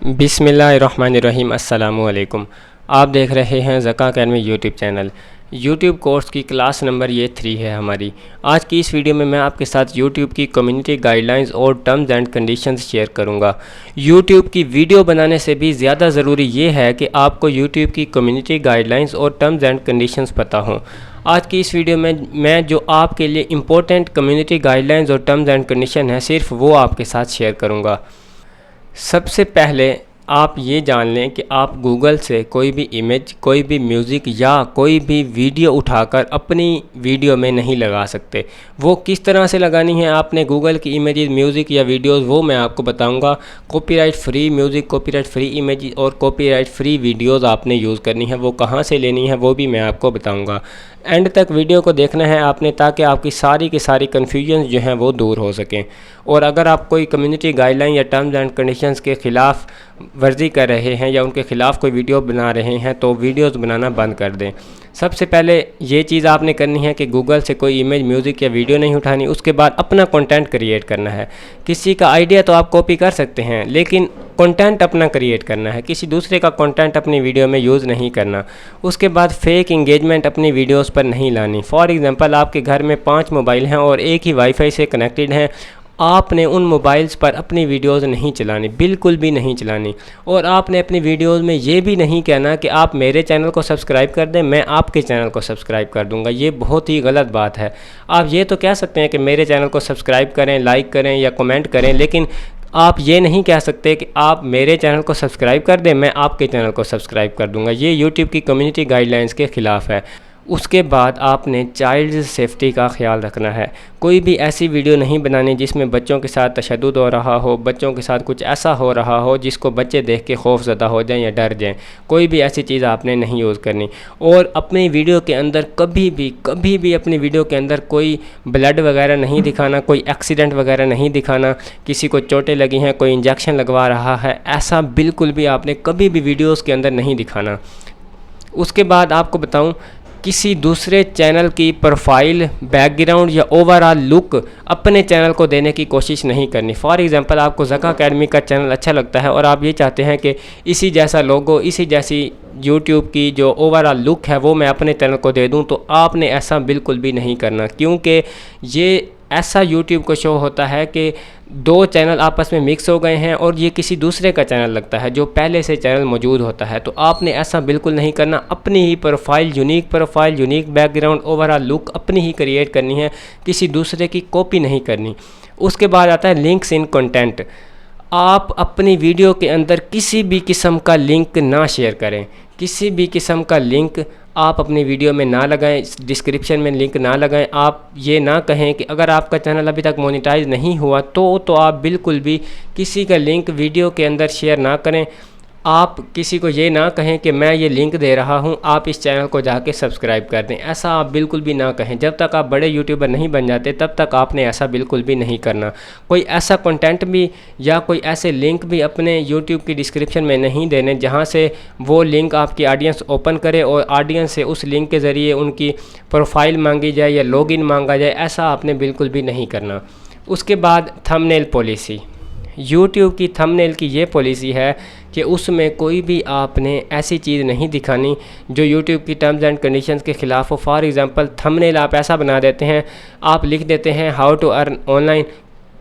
बिस्मिल्लाहिर्रहमानिर्रहीम अस्सलामुअलैकुम। आप देख रहे हैं Zaka academy YouTube channel. YouTube course की क्लास नंबर ये 3 है हमारी। आज की इस वीडियो में मैं आपके साथ यूट्यूब की कम्युनिटी गाइडलाइंस और टर्म्स एंड कंडीशंस शेयर करूंगा। यूट्यूब की वीडियो बनाने से भी ज़्यादा ज़रूरी ये है कि आपको यूट्यूब की कम्युनिटी गाइडलाइंस और टर्म्स एंड कंडीशंस पता हों। आज की इस वीडियो में मैं जो आपके लिए इम्पोर्टेंट कम्युनिटी गाइडलाइंस और टर्म्स एंड कंडीशन हैं सिर्फ वो आपके साथ शेयर करूँगा। सबसे पहले आप ये जान लें कि आप गूगल से कोई भी इमेज, कोई भी म्यूज़िक या कोई भी वीडियो उठाकर अपनी वीडियो में नहीं लगा सकते। वो किस तरह से लगानी है आपने गूगल की इमेजेस, म्यूज़िक या वीडियोस, वो मैं आपको बताऊंगा। Copyright free music, copyright free image और कॉपीराइट फ्री वीडियोस आपने यूज़ करनी है। वो कहाँ से लेनी है वो भी मैं आपको बताऊँगा। एंड तक वीडियो को देखना है आपने, ताकि आपकी सारी की सारी कन्फ्यूजन जो हैं वो दूर हो सकें। और अगर आप कोई कम्युनिटी गाइडलाइन या टर्म्स एंड कंडीशंस के ख़िलाफ़ वर्जी कर रहे हैं या उनके ख़िलाफ़ कोई वीडियो बना रहे हैं तो वीडियोस बनाना बंद कर दें। सबसे पहले ये चीज़ आपने करनी है कि गूगल से कोई इमेज, म्यूज़िक या वीडियो नहीं उठानी। उसके बाद अपना कंटेंट क्रिएट करना है। किसी का आइडिया तो आप कॉपी कर सकते हैं, लेकिन कंटेंट अपना क्रिएट करना है। किसी दूसरे का कंटेंट अपनी वीडियो में यूज़ नहीं करना। उसके बाद फेक इंगेजमेंट अपनी वीडियोस पर नहीं लानी। फॉर एग्जांपल, आपके घर में 5 मोबाइल हैं और एक ही वाईफाई से कनेक्टेड हैं। आपने उन मोबाइल्स पर अपनी वीडियोस नहीं चलानी, बिल्कुल भी नहीं चलानी। और आपने अपनी वीडियोस में ये भी नहीं कहना कि आप मेरे चैनल को सब्सक्राइब कर दें, मैं आपके चैनल को सब्सक्राइब कर दूंगा। ये बहुत ही गलत बात है। आप ये तो कह सकते हैं कि मेरे चैनल को सब्सक्राइब करें, लाइक करें या कमेंट करें, लेकिन आप ये नहीं कह सकते कि आप मेरे चैनल को सब्सक्राइब कर दें, मैं आपके चैनल को सब्सक्राइब कर दूंगा। ये यूट्यूब की कम्युनिटी गाइडलाइंस के ख़िलाफ़ है। उसके बाद आपने चाइल्ड सेफ्टी का ख्याल रखना है। कोई भी ऐसी वीडियो नहीं बनानी जिसमें बच्चों के साथ तशद्दुद हो रहा हो, बच्चों के साथ कुछ ऐसा हो रहा हो जिसको बच्चे देख के खौफज़दा हो जाएं या डर जाएं। कोई भी ऐसी चीज़ आपने नहीं यूज़ करनी। और अपनी वीडियो के अंदर कभी भी अपनी वीडियो के अंदर कोई ब्लड वगैरह नहीं दिखाना, कोई एक्सीडेंट वगैरह नहीं दिखाना। किसी को चोटें लगी हैं, कोई इंजेक्शन लगवा रहा है, ऐसा बिल्कुल भी आपने कभी भी वीडियोज़ के अंदर नहीं दिखाना। उसके बाद आपको बताऊँ, किसी दूसरे चैनल की प्रोफाइल, बैकग्राउंड या ओवरऑल लुक अपने चैनल को देने की कोशिश नहीं करनी। फॉर एग्जांपल, आपको ज़का अकेडमी का चैनल अच्छा लगता है और आप ये चाहते हैं कि इसी जैसा लोगो, इसी जैसी यूट्यूब की जो ओवरऑल लुक है वो मैं अपने चैनल को दे दूं, तो आपने ऐसा बिल्कुल भी नहीं करना। क्योंकि ये ऐसा यूट्यूब को शो होता है कि 2 चैनल आपस में मिक्स हो गए हैं और ये किसी दूसरे का चैनल लगता है जो पहले से चैनल मौजूद होता है। तो आपने ऐसा बिल्कुल नहीं करना। अपनी ही profile, unique background, overall look अपनी ही क्रिएट करनी है, किसी दूसरे की कॉपी नहीं करनी। उसके बाद आता है लिंक्स इन कंटेंट। आप अपनी वीडियो के अंदर किसी भी किस्म का लिंक ना शेयर करें। किसी भी किस्म का लिंक आप अपनी वीडियो में ना लगाएं, डिस्क्रिप्शन में लिंक ना लगाएं। आप ये ना कहें कि अगर आपका चैनल अभी तक मोनेटाइज नहीं हुआ तो आप बिल्कुल भी किसी का लिंक वीडियो के अंदर शेयर ना करें। आप किसी को ये ना कहें कि मैं ये लिंक दे रहा हूँ, आप इस चैनल को जाके सब्सक्राइब कर दें। ऐसा आप बिल्कुल भी ना कहें। जब तक आप बड़े यूट्यूबर नहीं बन जाते तब तक आपने ऐसा बिल्कुल भी नहीं करना। कोई ऐसा कंटेंट भी या कोई ऐसे लिंक भी अपने यूट्यूब की डिस्क्रिप्शन में नहीं देने जहाँ से वो लिंक आपकी ऑडियंस ओपन करे और ऑडियंस से उस लिंक के ज़रिए उनकी प्रोफाइल मांगी जाए या लॉगिन मांगा जाए। ऐसा आपने बिल्कुल भी नहीं करना। उसके बाद थंबनेल पॉलिसी। YouTube की थंबनेल की ये पॉलिसी है कि उसमें कोई भी आपने ऐसी चीज़ नहीं दिखानी जो YouTube की टर्म्स एंड कंडीशंस के ख़िलाफ़ हो। फॉर एग्ज़ाम्पल, थंबनेल आप ऐसा बना देते हैं, आप लिख देते हैं हाउ टू अर्न ऑनलाइन,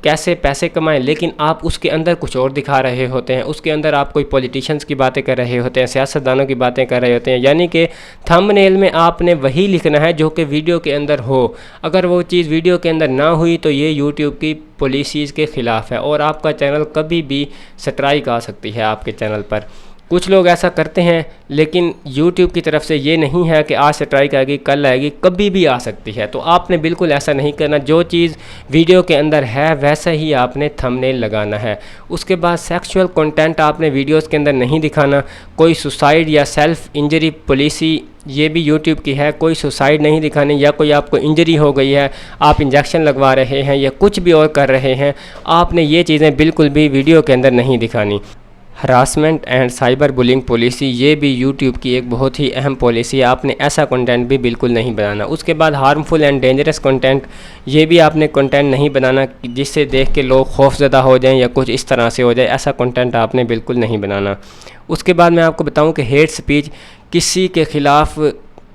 कैसे पैसे कमाएं, लेकिन आप उसके अंदर कुछ और दिखा रहे होते हैं। उसके अंदर आप कोई पॉलिटिशियंस की बातें कर रहे होते हैं, सियासतदानों की बातें कर रहे होते हैं। यानी कि थंबनेल में आपने वही लिखना है जो कि वीडियो के अंदर हो। अगर वो चीज़ वीडियो के अंदर ना हुई तो ये यूट्यूब की पॉलिसीज़ के ख़िलाफ़ है और आपका चैनल कभी भी स्ट्राइक आ सकती है आपके चैनल पर। कुछ लोग ऐसा करते हैं, लेकिन YouTube की तरफ से ये नहीं है कि आज स्ट्राइक आएगी, कल आएगी, कभी भी आ सकती है। तो आपने बिल्कुल ऐसा नहीं करना। जो चीज़ वीडियो के अंदर है वैसा ही आपने थंबनेल लगाना है। उसके बाद सेक्सुअल कंटेंट आपने वीडियोस के अंदर नहीं दिखाना। कोई सुसाइड या सेल्फ इंजरी पॉलिसी ये भी YouTube की है। कोई सुसाइड नहीं दिखानी, या कोई आपको इंजरी हो गई है, आप इंजेक्शन लगवा रहे हैं या कुछ भी और कर रहे हैं, आपने ये चीज़ें बिल्कुल भी वीडियो के अंदर नहीं दिखानी। Harassment and cyber bullying policy, ये भी यूट्यूब की एक बहुत ही अहम पॉलिसी है। आपने ऐसा कंटेंट भी बिल्कुल नहीं बनाना। उसके बाद हार्मफुल एंड डेंजरस कंटेंट, ये भी आपने कंटेंट नहीं बनाना जिससे देख के लोग खौफज़दा हो जाएं या कुछ इस तरह से हो जाए, ऐसा कंटेंट आपने बिल्कुल नहीं बनाना। उसके बाद मैं आपको बताऊं कि हेट स्पीच, किसी के ख़िलाफ़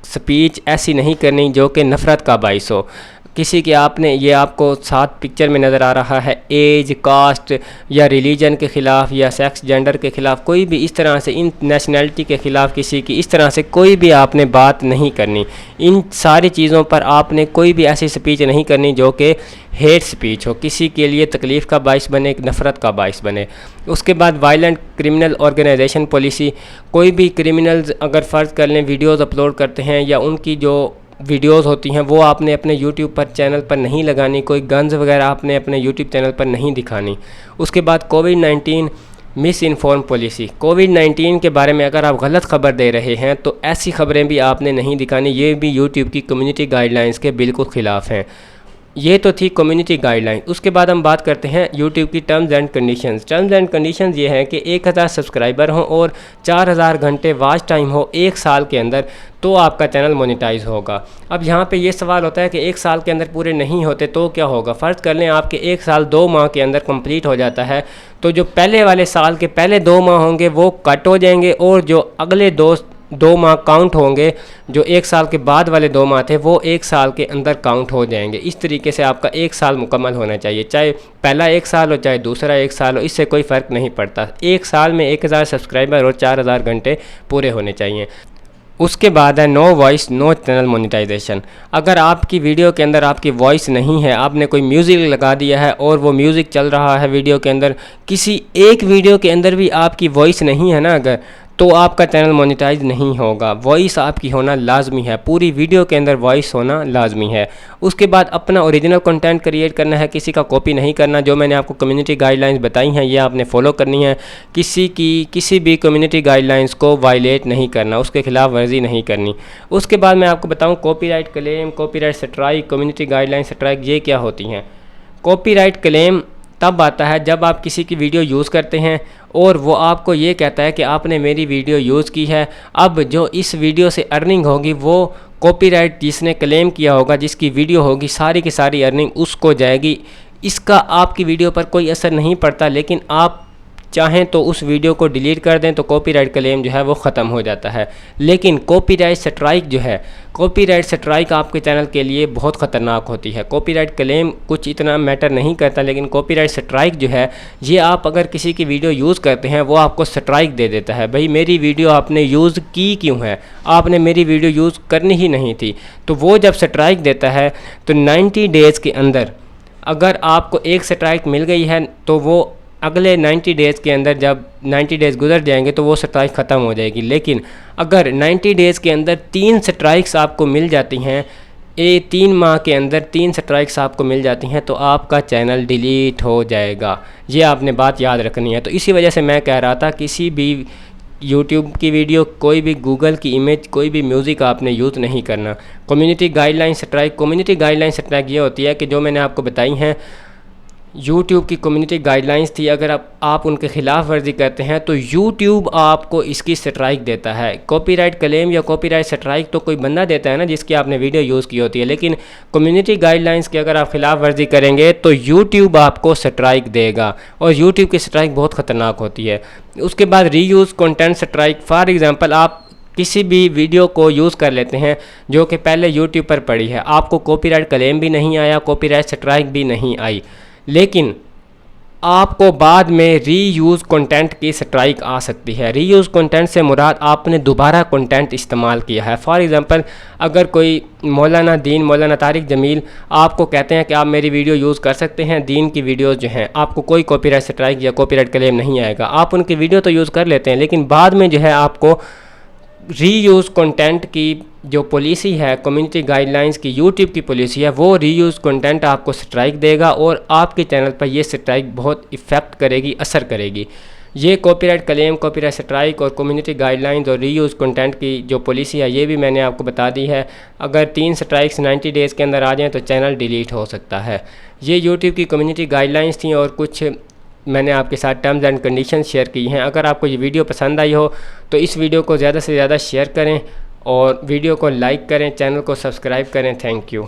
स्पीच ऐसी नहीं करनी जो कि नफ़रत का बाइस हो। किसी के आपने, ये आपको साथ पिक्चर में नज़र आ रहा है, एज, कास्ट या रिलीजन के ख़िलाफ़ या सेक्स, जेंडर के ख़िलाफ़, कोई भी इस तरह से, इन नेशनैलिटी के ख़िलाफ़ किसी की इस तरह से कोई भी आपने बात नहीं करनी। इन सारी चीज़ों पर आपने कोई भी ऐसी स्पीच नहीं करनी जो कि हेट स्पीच हो, किसी के लिए तकलीफ़ का बाइस बने, एक नफ़रत का बाइस बने। उसके बाद वायलेंट क्रिमिनल ऑर्गेनाइजेशन पॉलिसी, कोई भी क्रिमिनल्स अगर फ़र्ज़ कर लें वीडियोज़ अपलोड करते हैं या उनकी जो वीडियोस होती हैं वो आपने अपने यूट्यूब पर चैनल पर नहीं लगानी, कोई गन्स वगैरह आपने अपने यूट्यूब चैनल पर नहीं दिखानी। उसके बाद कोविड-19 मिस इन्फॉर्म पॉलिसी, कोविड-19 के बारे में अगर आप गलत खबर दे रहे हैं तो ऐसी खबरें भी आपने नहीं दिखानी, ये भी यूट्यूब की कम्युनिटी गाइडलाइंस के बिल्कुल ख़िलाफ़ हैं। ये तो थी कम्युनिटी गाइडलाइन। उसके बाद हम बात करते हैं यूट्यूब की terms and conditions. Terms and conditions ये हैं कि 1000 सब्सक्राइबर हों और 4000 घंटे वॉच टाइम हो 1 साल के अंदर, तो आपका चैनल मोनेटाइज होगा। अब यहाँ पे ये सवाल होता है कि 1 साल के अंदर पूरे नहीं होते तो क्या होगा। फ़र्ज़ कर लें आपके 1 साल 2 माह के अंदर कंप्लीट हो जाता है, तो जो पहले वाले साल के पहले 2 माह होंगे वो कट हो जाएंगे और जो अगले 2 माह काउंट होंगे, जो 1 साल के बाद वाले 2 माह थे वो 1 साल के अंदर काउंट हो जाएंगे। इस तरीके से आपका 1 साल मुकम्मल होना चाहिए, चाहे पहला 1 साल हो चाहे दूसरा 1 साल हो, इससे कोई फ़र्क नहीं पड़ता। 1 साल में 1000 सब्सक्राइबर और 4000 घंटे पूरे होने चाहिए। उसके बाद है no voice no channel monetization. अगर आपकी वीडियो के अंदर आपकी वॉइस नहीं है, आपने कोई म्यूज़िक लगा दिया है और वो म्यूज़िक चल रहा है वीडियो के अंदर, किसी एक वीडियो के अंदर भी आपकी वॉइस नहीं है ना अगर, तो आपका चैनल मोनेटाइज नहीं होगा। वॉइस आपकी होना लाजमी है, पूरी वीडियो के अंदर वॉइस होना लाजमी है। उसके बाद अपना ओरिजिनल कंटेंट क्रिएट करना है, किसी का कॉपी नहीं करना। जो मैंने आपको कम्युनिटी गाइडलाइंस बताई हैं ये आपने फॉलो करनी है। किसी भी कम्युनिटी गाइडलाइंस को वायलेट नहीं करना, उसके खिलाफ वर्जी नहीं करनी। उसके बाद मैं आपको बताऊँ copyright claim, copyright strike, community guideline strike, ये क्या होती हैं। कॉपीराइट क्लेम तब आता है जब आप किसी की वीडियो यूज़ करते हैं और वो आपको ये कहता है कि आपने मेरी वीडियो यूज़ की है, अब जो इस वीडियो से अर्निंग होगी वो कॉपीराइट जिसने क्लेम किया होगा, जिसकी वीडियो होगी, सारी की सारी अर्निंग उसको जाएगी। इसका आपकी वीडियो पर कोई असर नहीं पड़ता, लेकिन आप चाहें तो उस वीडियो को डिलीट कर दें तो कॉपीराइट क्लेम जो है वो ख़त्म हो जाता है। लेकिन कॉपीराइट स्ट्राइक जो है, कॉपीराइट स्ट्राइक आपके चैनल के लिए बहुत ख़तरनाक होती है। कॉपीराइट क्लेम कुछ इतना मैटर नहीं करता, लेकिन कॉपीराइट स्ट्राइक जो है ये आप अगर किसी की वीडियो यूज़ करते हैं वो आपको स्ट्राइक दे देता है। भाई मेरी वीडियो आपने यूज़ की क्यों है, आपने मेरी वीडियो यूज़ करनी ही नहीं थी। तो वो जब स्ट्राइक देता है तो 90 डेज़ के अंदर अगर आपको एक स्ट्राइक मिल गई है तो वो अगले 90 डेज़ के अंदर, जब 90 डेज़ गुजर जाएंगे तो वो स्ट्राइक ख़त्म हो जाएगी। लेकिन अगर 90 डेज़ के अंदर 3 स्ट्राइक्स आपको मिल जाती हैं, 3 माह के अंदर 3 स्ट्राइक्स आपको मिल जाती हैं, तो आपका चैनल डिलीट हो जाएगा। ये आपने बात याद रखनी है। तो इसी वजह से मैं कह रहा था किसी भी यूट्यूब की वीडियो, कोई भी गूगल की इमेज, कोई भी म्यूज़िक आपने यूज़ नहीं करना। Community guideline strike, community guideline strike ये होती है कि जो मैंने आपको बताई हैं यूट्यूब की कम्युनिटी गाइडलाइंस थी, अगर आप उनके ख़िलाफ़ वर्जी करते हैं तो यूट्यूब आपको इसकी स्ट्राइक देता है। कॉपीराइट क्लेम या कॉपीराइट स्ट्राइक तो कोई बंदा देता है ना जिसकी आपने वीडियो यूज़ की होती है, लेकिन कम्युनिटी गाइडलाइंस की अगर आप ख़िलाफ़ वर्जी करेंगे तो यूट्यूब आपको स्ट्राइक देगा, और यूट्यूब की स्ट्राइक बहुत ख़तरनाक होती है। उसके बाद reuse content strike, for example आप किसी भी वीडियो को यूज़ कर लेते हैं जो कि पहले यूट्यूब पर पड़ी है, आपको कॉपीराइट क्लेम भी नहीं आया, कॉपीराइट स्ट्राइक भी नहीं आई, लेकिन आपको बाद में रीयूज़ कंटेंट की स्ट्राइक आ सकती है। रीयूज़ कंटेंट से मुराद आपने दोबारा कंटेंट इस्तेमाल किया है। फॉर एग्ज़ाम्पल अगर कोई मौलाना तारिक जमील आपको कहते हैं कि आप मेरी वीडियो यूज़ कर सकते हैं, दीन की वीडियोज़ जो हैं आपको कोई कॉपीराइट स्ट्राइक या कॉपीराइट क्लेम नहीं आएगा, आप उनकी वीडियो तो यूज़ कर लेते हैं, लेकिन बाद में जो है आपको रीयूज़ कंटेंट की जो पॉलिसी है, कम्युनिटी गाइडलाइंस की यूट्यूब की पॉलिसी है, वो रीयूज़ कंटेंट आपको स्ट्राइक देगा और आपके चैनल पर ये स्ट्राइक बहुत इफ़ेक्ट करेगी, असर करेगी। ये कॉपीराइट क्लेम, कॉपीराइट स्ट्राइक और कम्युनिटी गाइडलाइंस और रीयूज़ कंटेंट की जो पॉलिसी है ये भी मैंने आपको बता दी है। अगर 3 स्ट्राइक्स 90 डेज़ के अंदर आ जाएँ तो चैनल डिलीट हो सकता है। ये यूट्यूब की कम्युनिटी गाइडलाइंस थी और कुछ मैंने आपके साथ टर्म्स एंड कंडीशंस शेयर की हैं। अगर आपको ये वीडियो पसंद आई हो तो इस वीडियो को ज़्यादा से ज़्यादा शेयर करें और वीडियो को लाइक करें, चैनल को सब्सक्राइब करें। Thank you.